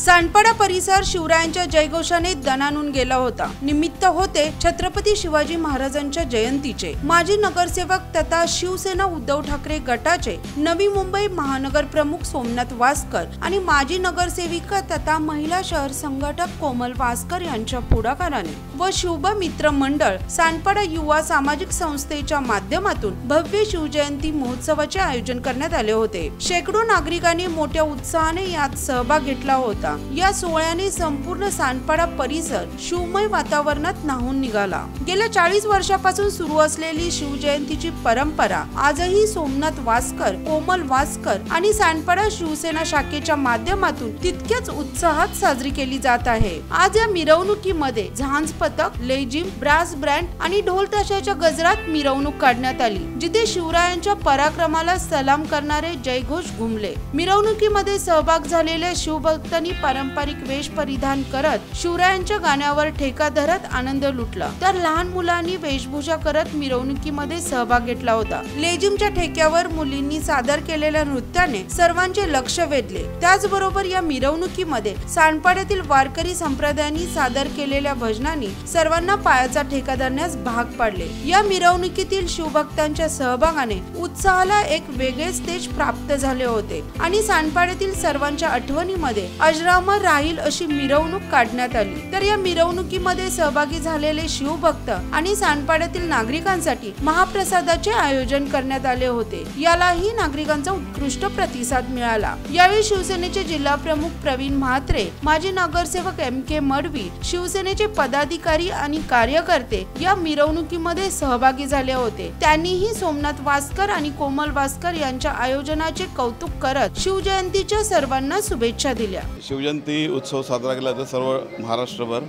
सांडपाडा परिसर शिवरायांच्या जयघोषाने दणाणून गेला होता। निमित्त होते छत्रपती शिवाजी महाराजांच्या जयंतीचे। माजी नगरसेवक तथा शिवसेना उद्धव ठाकरे गटाचे नवी मुंबई महानगर प्रमुख सोमनाथ वासकर आणि माजी नगरसेविका तथा महिला शहर संघटक कोमल वासकर यांच्या पुढाकाराने व शुभ मित्र मंडळ सांडपाडा युवा सामाजिक संस्थेच्या माध्यमातून भव्य शिवजयंती महोत्सवाचे आयोजन करण्यात आले होते। शेकडो नागरिकांनी मोठ्या उत्साहाने यात सहभाग घेतला होता। या सोहळ्याने संपूर्ण सांडपाडा परिसर शिवमय वातावरणात न्हाऊन निघाला। गेल्या 40 वर्षापासून सुरू असलेली शिवजयंतीची परंपरा आजही सोमनाथ वासकर, कोमल वासकर आणि सांडपाडा शिवसेना शाखेच्या माध्यमातून तितक्याच उत्साहात साजरी केली जात आहे। आज या मिरवणुकीमध्ये झांज पथक, लेझिम, ब्रास बँड आणि ढोल ताशाच्या गजरात मिरवणूक काढण्यात आली, जिथे शिवरायांच्या पराक्रमाला सलाम करणारे जयघोष घुमले। मिरवणुकीमध्ये सहभाग झालेल्या शिवभक्तांनी पारंपरिक वेश परिधान करत शिवरायांच्या गाण्यावर ठेका धरत आनंद लुटला, तर लहान मुलांनी वेशभूषा करत मिरवणुकीमध्ये सहभाग घेतला होता। लेझिमच्या ठेक्यावर मुलींनी सादर केलेल्या नृत्याने सर्वांचे लक्ष वेधले। त्याचबरोबर या मिरवणुकीमध्ये सांडपाड्यातील वारकरी संप्रदायांनी सादर केलेल्या भजनांनी सर्वांना पायाचा ठेका धरण्यास भाग पाडले। या मिरवणुकीतील शिवभक्तांच्या सहभागाने उत्साहाला एक वेगळे स्टेज प्राप्त झाले होते आणि सांडपाड्यातील सर्वांच्या आठवणीमध्ये अजरामर राहील अशी मिरवणूक काढण्यात आली। तर या मिरवणुकीमध्ये सहभागी झालेले शिवभक्त आणि सांडपाड्यातील नागरिकांसाठी महाप्रसादाचे आयोजन करण्यात आले होते। यालाही नागरिकांचा उत्कृष्ट प्रतिसाद मिळाला। यावेळी शिवसेनेचे जिल्हा प्रमुख प्रवीण म्हात्रे, माजी नगरसेवक MK मडवी, शिवसेनेचे पदाधिकारी आणि कार्यकर्ते या मिरवणुकीमध्ये सहभागी झाले होते। त्यांनीही सोमनाथ वासकर आणि कोमल वासकर यांच्या आयोजनाचे कौतुक करत शिवजयंतीच्या सर्वांना शुभेच्छा दिल्या। शिवजयंती उत्सव साजरा केला जातो सर्व महाराष्ट्रभर।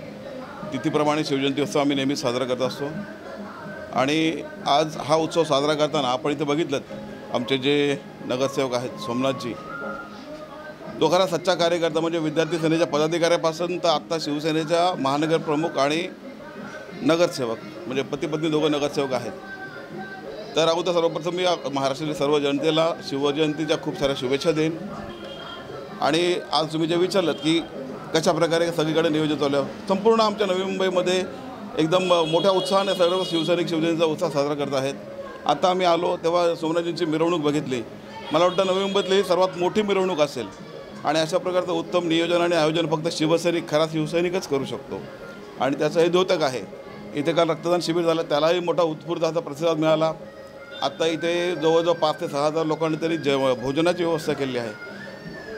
तिथीप्रमाणे शिवजयंती उत्सव आम्ही नेहमी साजरा करत असतो आणि आज हा उत्सव साजरा करताना आपण इथे बघितलं आमचे जे नगरसेवक आहेत सोमनाथजी, दोघांना सच्चा कार्यकर्ता म्हणजे विद्यार्थी सेनेच्या पदाधिकाऱ्यापासून तर आत्ता शिवसेनेच्या महानगर प्रमुख आणि नगरसेवक म्हणजे पती पत्नी दोघं नगरसेवक आहेत। तर अगोदर सर्वप्रथम मी महाराष्ट्रातील सर्व जनतेला शिवजयंतीच्या खूप साऱ्या शुभेच्छा देईन। आणि आज तुम्ही जे विचारलं की कशा प्रकारे सगळीकडे नियोजन चालू आहे, संपूर्ण आमच्या नवी मुंबईमध्ये एकदम मोठ्या उत्साहाने सर्व शिवसैनिक शिवजयंतीचा उत्साह साजरा करत आहेत। आता आम्ही आलो तेव्हा सोमनाथजींची मिरवणूक बघितली। मला वाटतं नवी मुंबईतली सर्वात मोठी मिरवणूक असेल आणि अशा प्रकारचं उत्तम नियोजन आणि आयोजन फक्त शिवसैनिक, खरा शिवसैनिकच करू शकतो आणि त्याचं हे द्योतक आहे। इथे काल रक्तदान शिबिर झालं, त्यालाही मोठा उत्स्फूर्त असा प्रतिसाद मिळाला। आता इथे जवळजवळ 5 ते 6 हजार लोकांनी तरी भोजनाची व्यवस्था केली आहे।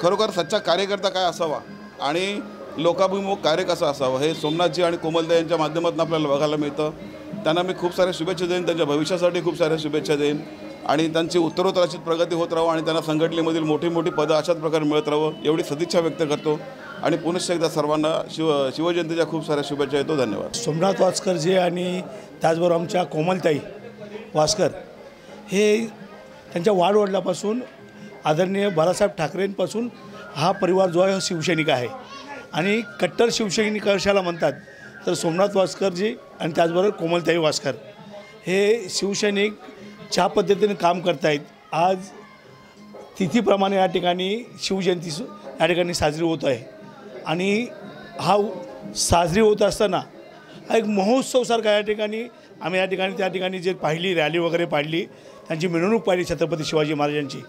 खरोखर सच्चा कार्यकर्ता काय असावा आणि लोकाभिमुख कार्य कसं असावं हे सोमनाथजी आणि कोमलदा यांच्या माध्यमातून आपल्याला बघायला मिळतं। त्यांना मी खूप साऱ्या शुभेच्छा देईन, त्यांच्या भविष्यासाठी खूप साऱ्या शुभेच्छा देईन आणि त्यांची उत्तरोत्तर अशीच प्रगती होत राहावं आणि त्यांना संघटनेमधील मोठी मोठी पदं अशाच प्रकारे मिळत राहावं एवढी सदिच्छा व्यक्त करतो आणि पुनश्च एकदा सर्वांना शिवजयंतीच्या खूप साऱ्या शुभेच्छा देतो। धन्यवाद। सोमनाथ वासकरजी आणि त्याचबरोबर आमच्या कोमलताई वासकर हे त्यांच्या वाडवडिलापासून आदरणीय बाळासाहेब ठाकरेंपासून हा परिवार जो आहे हा शिवसैनिक आहे आणि कट्टर शिवसैनिक कशाला म्हणतात तर सोमनाथ वासकरजी आणि त्याचबरोबर कोमलताई वासकर हे शिवसैनिक ज्या पद्धतीने काम करतायत। आज तिथीप्रमाणे या ठिकाणी शिवजयंती या ठिकाणी साजरी होत आहे आणि हा साजरी होत असताना हा एक महोत्सवसारखा या ठिकाणी आम्ही त्या ठिकाणी जे पाहिली रॅली वगैरे पाडली, त्यांची मिरवणूक पाहिली छत्रपती शिवाजी महाराजांची।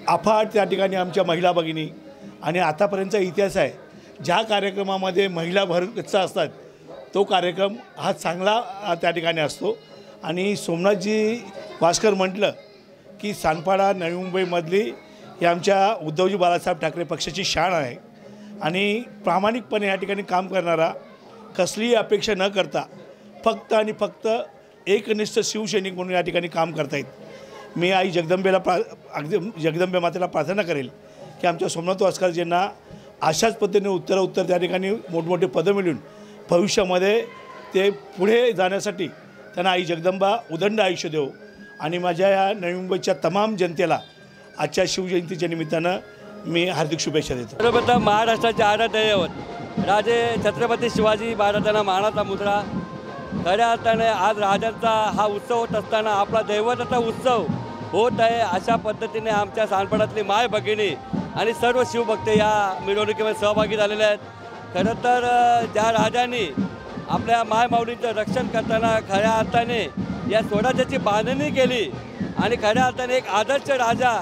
अफाट त्या ठिकाणी आमच्या महिला भगिनी आणि आतापर्यंतचा इतिहास आहे, ज्या कार्यक्रमामध्ये महिला भरगच्च असतात तो कार्यक्रम हा चांगला त्या ठिकाणी असतो। आणि सोमनाथजी वासकर म्हटलं की सांडपाडा नवी मुंबईमधली ही आमच्या उद्धवजी बाळासाहेब ठाकरे पक्षाची शान आहे आणि प्रामाणिकपणे या ठिकाणी काम करणारा, कसलीही अपेक्षा न करता फक्त आणि फक्त एकनिष्ठ शिवसैनिक म्हणून या ठिकाणी काम करतायत। मी आई जगदंबे मातेला प्रार्थना करेल की आमच्या सोमनाथ वासकरजींना अशाच पद्धतीने उत्तर त्या ठिकाणी मोठमोठे पदं मिळून भविष्यामध्ये ते पुढे जाण्यासाठी त्यांना आई जगदंबा उदंड आयुष्य देव आणि माझ्या या नवी मुंबईच्या तमाम जनतेला आजच्या शिवजयंतीच्या निमित्तानं मी हार्दिक शुभेच्छा देतो। सर्वप्रथम महाराष्ट्राचे आराध्य दैवत राजे छत्रपती शिवाजी महाराजांना मानाचा मुद्रा। खऱ्या अर्थाने आज राजांचा हा उत्सव होत असताना आपला दैवताचा उत्सव होत आहे। अशा पद्धतीने आमच्या सांडपाड्यातली माय भगिनी आणि सर्व शिवभक्त या मिरवणुकीमध्ये सहभागी झालेले आहेत. खरं तर ज्या राजांनी आपल्या मायमाऊलींचं रक्षण करताना खऱ्या अर्थाने या स्वराज्याची बांधणी केली आणि खऱ्या अर्थाने एक आदर्श राजा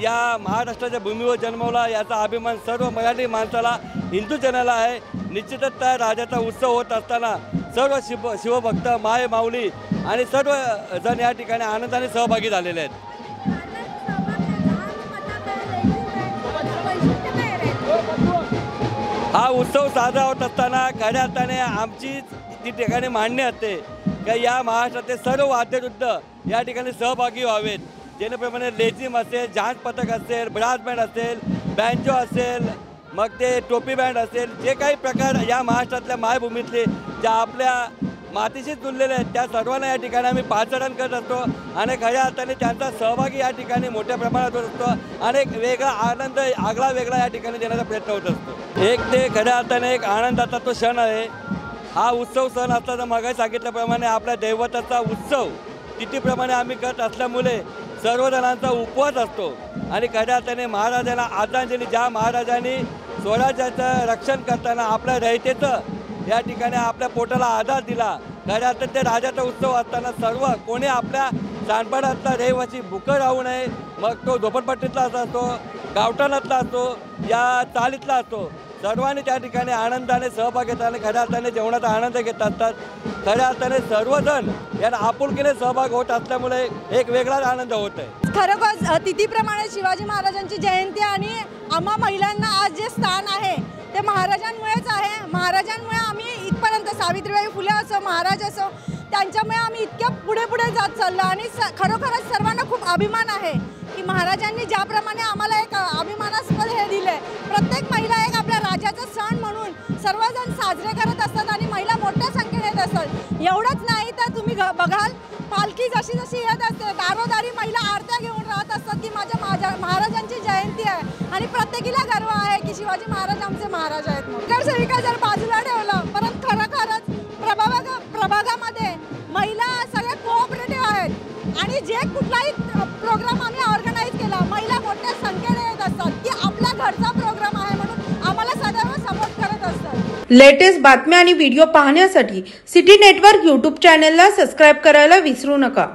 या महाराष्ट्राच्या भूमीवर जन्मवला, याचा अभिमान सर्व मराठी माणसाला, हिंदू जनाला आहे. निश्चितच त्या राजाचा उत्सव होत असताना सर्व शिवभक्त, मायमाऊली आणि सर्व जण या ठिकाणी आनंदाने सहभागी झालेले आहेत. हा उत्सव साजरा होत असताना खऱ्या अर्थाने आमची ती ठिकाणी मांडणी असते की या महाराष्ट्रातले सर्व वाद्यवृद्ध या ठिकाणी सहभागी व्हावेत, जेणेप्रमाणे लेझिम असेल, झांज पथक असेल, ब्रास बँड असेल, बँजो असेल, मग ते टोपी बँड असेल, जे काही प्रकार या महाराष्ट्रातल्या मायभूमीतले ज्या आपल्या मातीशी जुळलेले आहेत त्या सर्वांना या ठिकाणी आम्ही पाचारण करत असतो आणि खऱ्या अर्थाने त्यांचा सहभागी या ठिकाणी मोठ्या प्रमाणात होत असतो आणि एक वेगळा आनंद, आगळा वेगळा या ठिकाणी देण्याचा प्रयत्न होत असतो. एक ते खऱ्या अर्थाने एक आनंदाचा तो क्षण आहे. हा उत्सव सण असताना मागे सांगितल्याप्रमाणे आपल्या दैवताचा उत्सव तिथीप्रमाणे आम्ही करत असल्यामुळे सर्वजणांचा उपवास असतो आणि खऱ्या अर्थाने महाराजांना आदरांजली, ज्या महाराजांनी स्वराज्याचं रक्षण करताना आपल्या रयतेचं या ठिकाणी आपल्या पोटाला आधार दिला. खऱ्या अर्थाने ते राजाचा उत्सव असताना सर्व कोणी आपल्या सांडपाड्यातला रहिवासी भुकं राहू नये, मग तो झोपडपट्टीतला असतो, गावठाणातला असतो, या चालीतला असतो, सर्वांनी त्या ठिकाणी आनंदाने सहभाग घेतात आणि खऱ्या अर्थाने जेवणाचा आनंद घेत असतात. खऱ्या अर्थाने सर्वजण यांना आपुलकीने सहभाग होत असल्यामुळे एक वेगळाच आनंद होत आहे. खरोखर तिथीप्रमाणे शिवाजी महाराजांची जयंती आणि आम्हा महिलांना आज जे स्थान आहे ते महाराजांमुळेच आहे. महाराजांमुळे आम्ही इथपर्यंत, सावित्रीबाई फुले असो, महाराज असो, त्यांच्यामुळे आम्ही इतक्या पुढे पुढे जात चाललो आणि खरोखरच सर्वांना खूप अभिमान आहे की महाराजांनी ज्याप्रमाणे आम्हाला एक अभिमानास्पद हे दिले. प्रत्येक महिला एक आपल्या राजाचा सण म्हणून सर्वजण साजरे करत असतात आणि महिला मोठ्या संख्येने येत असतात. एवढंच नाही तर तुम्ही बघाल पालखी जशी जशी येत असते, दारोदारी महिला आरत्या घेऊन राहत असतात की माझ्या महाराजांची जयंती आहे आणि प्रत्येकीला गर्व आहे की शिवाजी महाराज आमचे महाराज आहेत. नगरसेविका जर बाजूला ठेवलं, परत खरोखरच प्रभागामध्ये महिला सगळ्या कोऑपरेटिव्ह आहेत आणि जे कुठलाही प्रोग्राम आम्ही ऑर्गनाईज केला, महिला मोठ्या संख्येने येत असतात की आपला घरचा प्रोग्राम आहे म्हणून आम्हाला सदैव सपोर्ट करत असतात. लेटेस्ट बातम्या आणि व्हिडिओ पाहण्यासाठी सिटी नेटवर्क यूट्यूब चॅनलला सबस्क्राईब करायला विसरू नका.